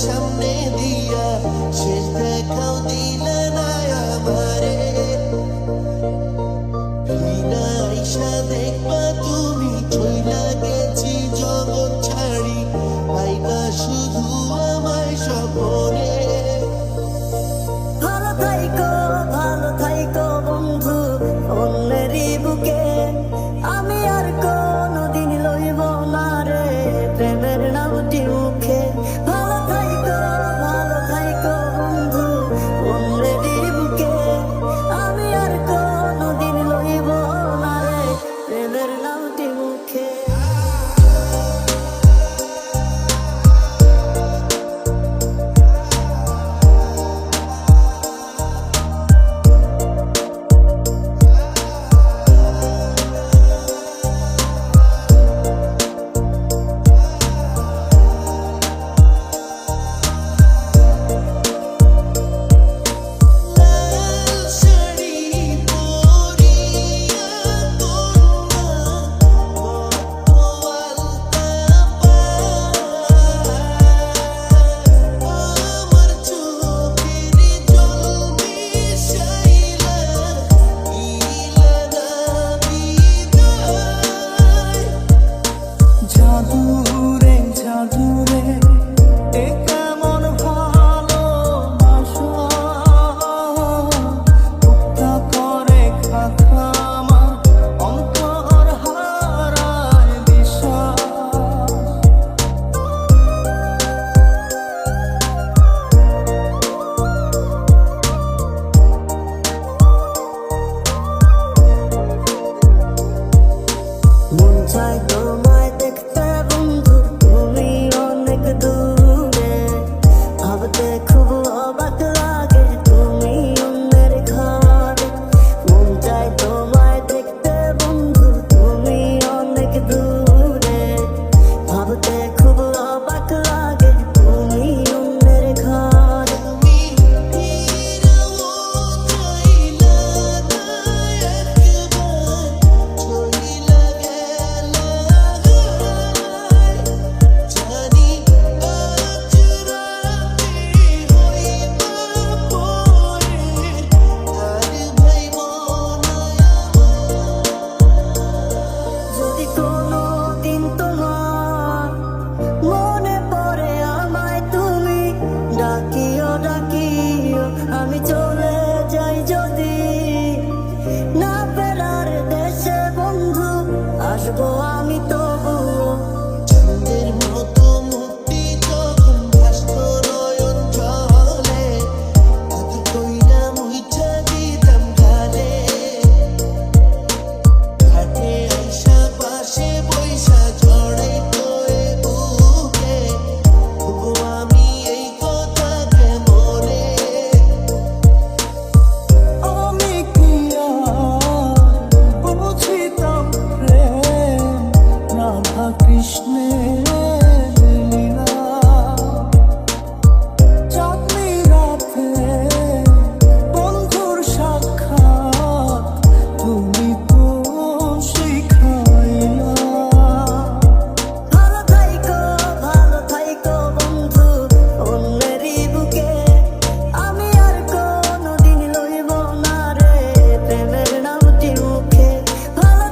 সামনে দিয়া শেষ দেখাও দিলে না আমারে ফিরা আইসা দেখবা তুমি চইলা গেছি জগৎ ছাড়ি পাইবা শুধু আমায় স্বপনে ভালো থাইকো বন্ধু অন্যেরই বুকে আমি আর কোনদিন লইব না রে প্রেমের নামটি মুখে ভালো থাইকো বন্ধু অন্যেরই বুকে আমি আর কোনদিন লইব না রে প্রেমের নামটি মুখে তোমায় দেখতে বন্ধু তুমি অনেক দূরে ভাবতে খুব অবাক লাগে তুমি অন্যের ঘরে মন চায় তোমায় দেখতে বন্ধু তুমি অনেক দূরে ভাবতে খুব অবাক লাগে তুমি অন্যের ঘরে আমি চলে যাই যদি না ফেরার দেশে বন্ধু আসবো আমি তবুও চাঁদের মতো মুক্তি যখন ভাসত নয়ন জলে আগে কইরা মুইটা দিতাম গালে ঘাটে আইসা পাশে বইসা জড়াই তোরে বুকে তবু আমি এই কথাকে মনে আমি কি আর বুঝিতাম প্রেম রাধা কৃষ্ণের লীলা চাঁদনি রাতে বন্ধুর সাক্ষাৎ তুমি তো শিখাইলা ভালো থাইকো বন্ধু অন্যেরই বুকে আমি আর কোনদিন লইব না রে প্রেমের নামটি মুখে ভালো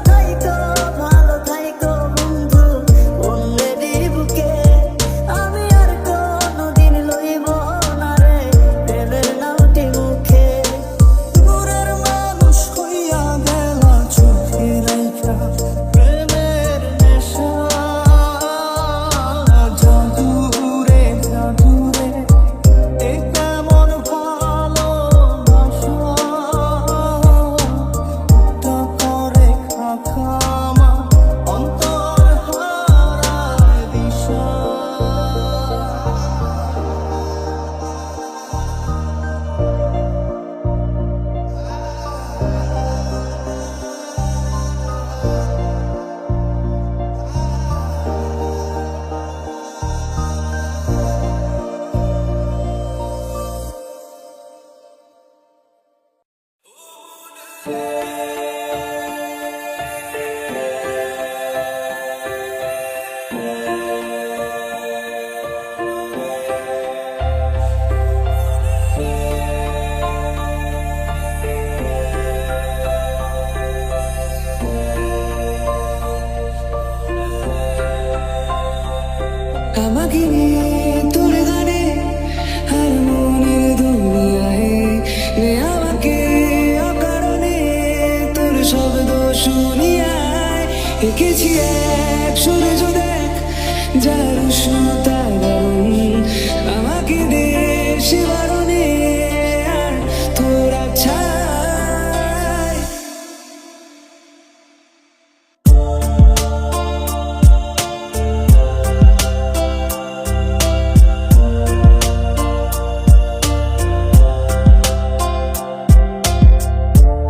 থাইকো বন্ধু অন্যেরই বুকে আমি আর কোনদিন লইব না রে প্রেমের নামটি মুখে দূরের মানুষ হইয়া গেলা চোখে রাইখা প্রেমের নেশা জাদুরে এ কেমন ভালোবাসা তা করে খাখামা অন্তর হারায় দিশা আমাকে নিয়ে তোর গানে আর মনের দুনিয়ায় নে আমাকে অকারণে তোর শব্দ শুনিয়ায় এঁকেছি এক সূর্য দেখ যার উষ্ণতা দারুণ আমাকে দে সে বারণে আর তোর আচ্ছায়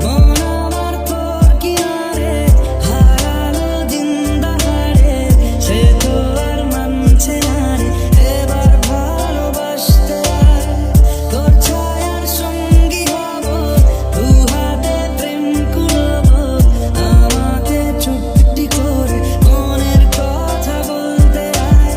মন আমার তোর কিনারে হারালো দিন দাহাড়ে সে তো আর মানছে না রে এবার ভালোবাসতে আয় তোর ছায়ার সঙ্গী হব দু হাতে প্রেম করব আমাকে চুপটি করে মনের কথা বলতে আয়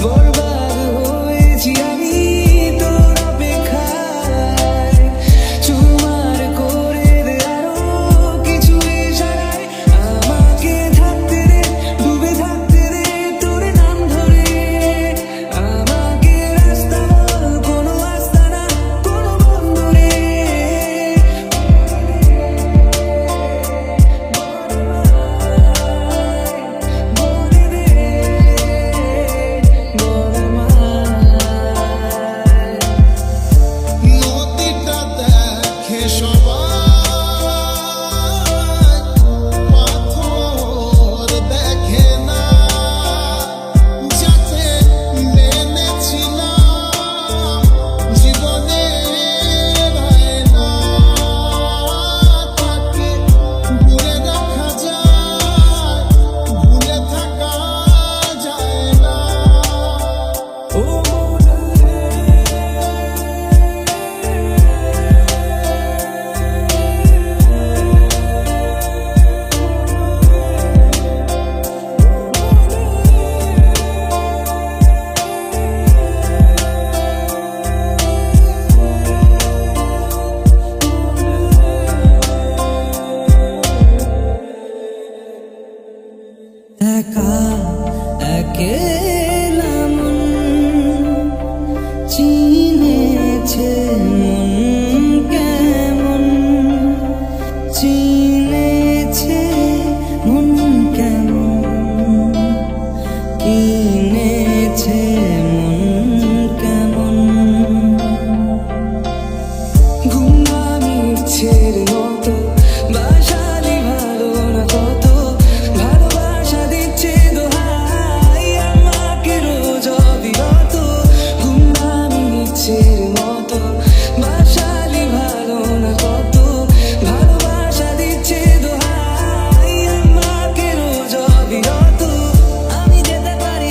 বরবাদ হয়েছি আমি তোর অপেক্ষায় চুমার করে দে আরো কিছু ইশারায় আমাকে থাকতে দে ডুবে থাকতে দে তোর নাম ধরে আমাকে রাস্তা বল কোনো আস্তানা কোনো বন্ধুরে বলে দে নদীটা দেখে সবাই পাথর দেখে না যাতে মেনেছিলাম জীবনের আয়না তাকে ঘুরে দেখা যায় ভুলে থাকা যায় না ও একা একেলা মন চিনেছে মন কেমন চিনেছে মন কেমন কিনেছে মন কেমন ঘুমামিছের মতো বাসালি ভালো না কত ভালোবাসা দিচ্ছে দোহাই আমাকে রোজ অবিরত ঘুমামিছের মতো বাসালি ভালো না কত ভালোবাসা দিচ্ছে দোহাই আমাকে রোজ অবিরত আমি যেতে পারি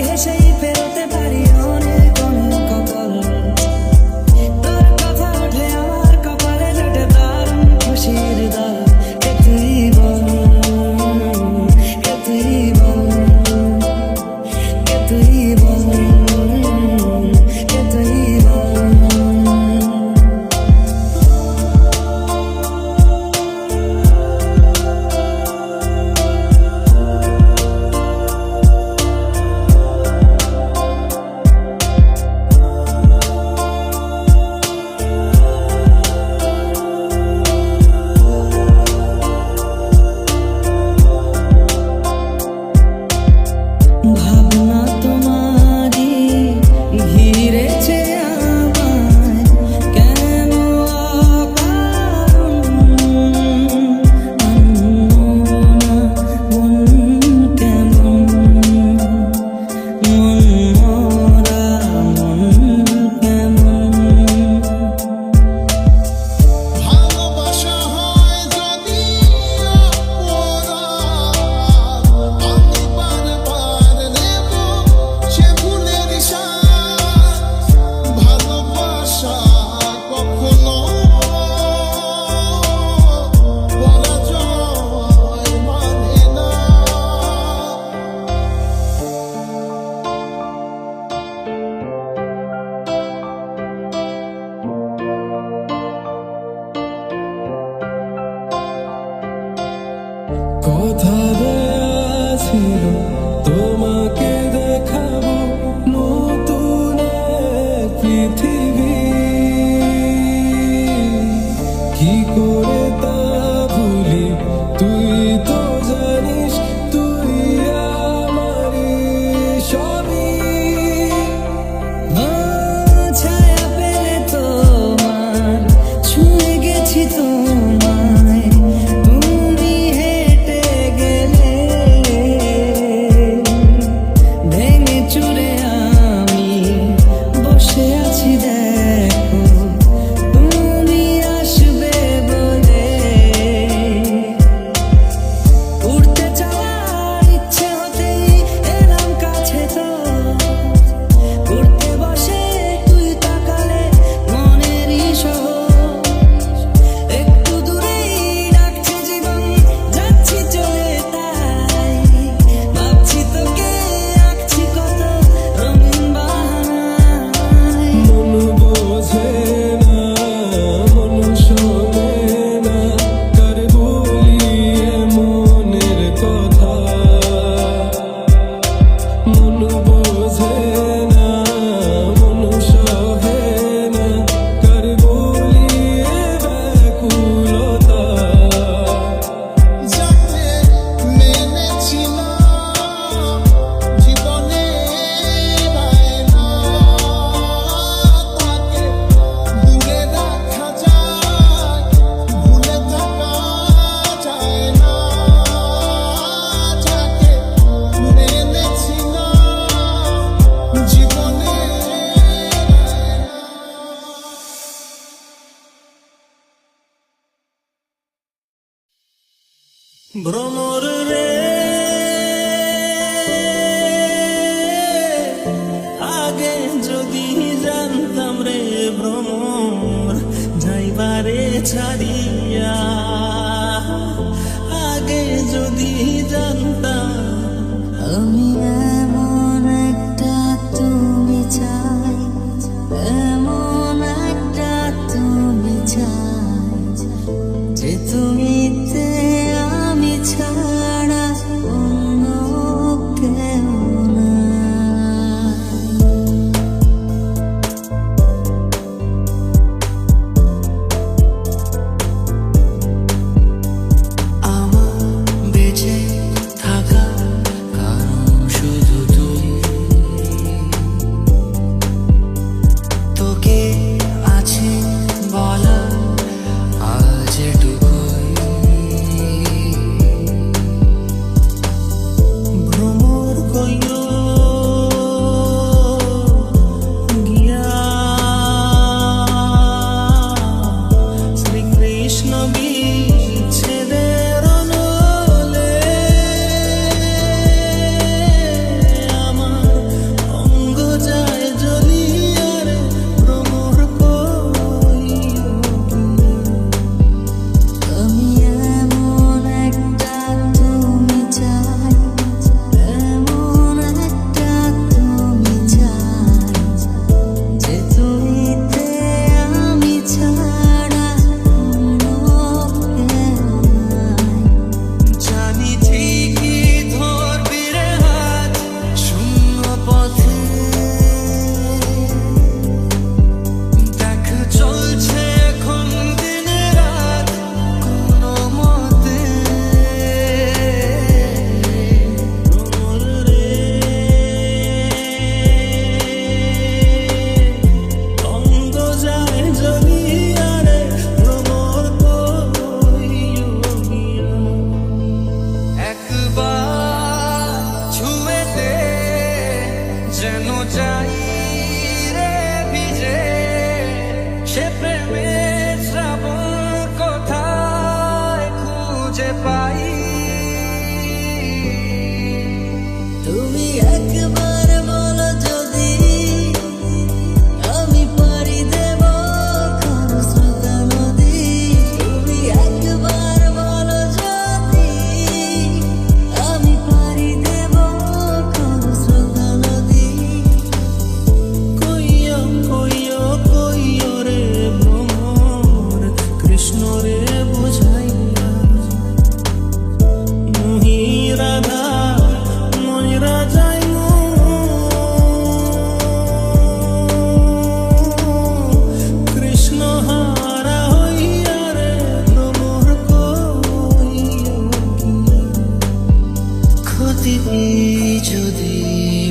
যদি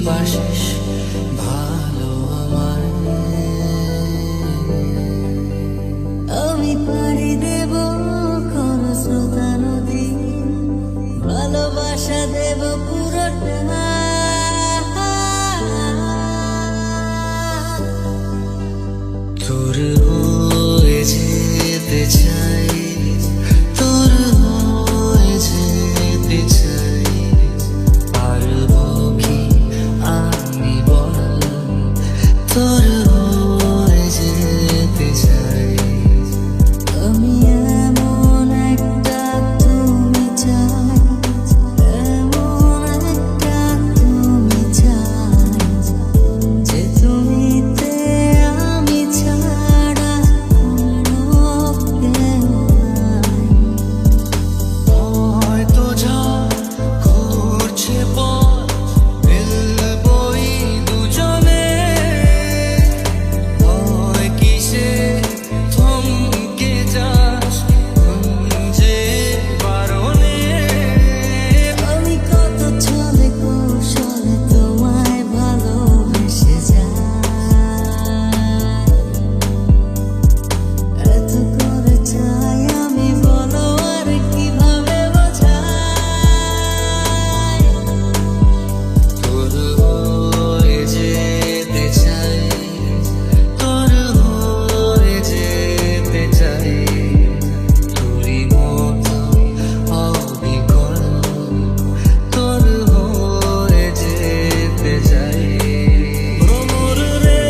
বাসিস ভালো আমায়, আমি পাড়ি দেব খরস্রোতা নদী, ভালোবাসা দেব পুরোটা। তোর হয়ে যেতে চাই, তোর হয়ে যেতে চাই, পারবো কি আমি বল, তোর হয়ে যেতে চাই। আমি এমন একটা তুমি চাই, এমন একটা তুমি চাই, যে তুমিতে আমি ছাড়া কোনো কেউ নাই। হয়তো যা ঘুরছে পথ মিলবই দুজনে, হয় কিসে থমকে যাস যে বারণে। আমি কত ছলে কৌশলে তোমায় ভালোবেসে যাই, এত করে চাই আমি, বলো আর কিভাবে বোঝাই। তোর হয়ে যেতে চাই, তোর হয়ে যেতে চাই, তোরই মতো অবিকল, তোর হয়ে যেতে চাই। ভ্রমর রে,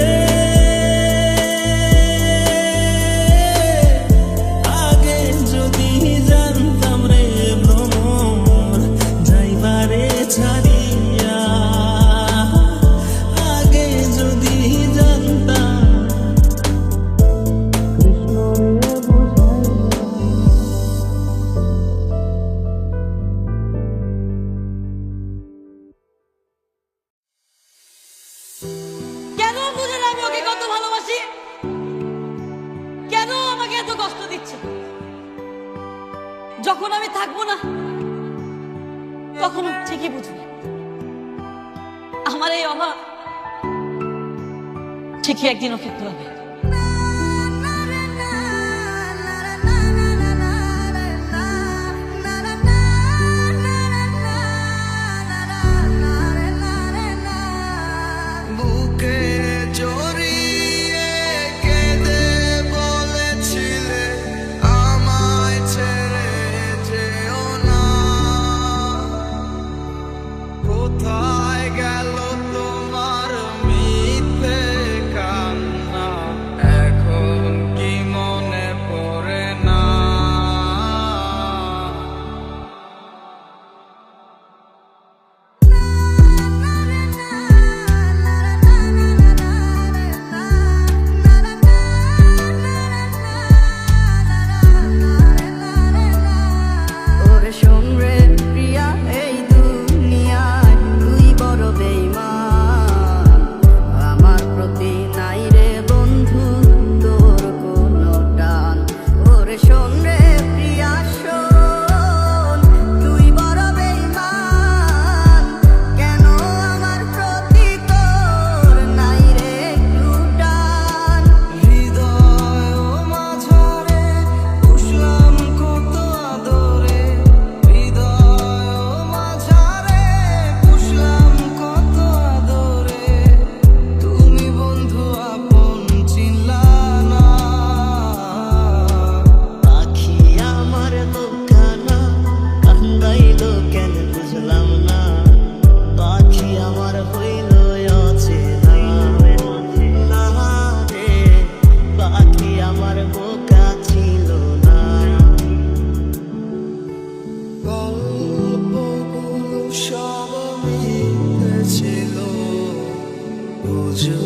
আগে যদি জানতাম রে ভ্রমর যাইবারে ছাড়িয়া, আগে যদি জানতাম কেন বুঝে না আমি ওকে কত ভালোবাসি? কেন আমাকে এত কষ্ট দিচ্ছে? যখন আমি থাকবো না তখন ও ঠিকই বুঝবে আমার এই অভাব ঠিকই একদিন ওকে খুলাবে। বুকে জড়িয়ে কেঁদে বলেছিলে আমায় ছেড়ে যেও না, কোথায় গেল তোমার মিথ্যে কান্না, এখন কি মনে পড়ে না? ওরে শোন রে প্রিয়া, এই দুনিয়ায় তুই বড় বেঈমান, আমার প্রতি নাই রে বন্ধু তোর কোনো টান। ওরে শোন রে প্রিয়া শোন, তুই বড় বেঈমান, কেন আমার প্রতি তোর নাই রে একটু টান। হৃদয় মাঝারে পুষলাম কত আদরে, হৃদয় মাঝারে পুষলাম কত আদরে, তুমি বন্ধু আপন চিনলা না। পাখি আমার বোকানা কান্দাইল কেন বুঝলাম না, পাখি আমার হইল অচেনা না রে, পাখি আমার বোকা ছিল না। গল্পগুলো সব মিথ্যে ছিল, বুঝো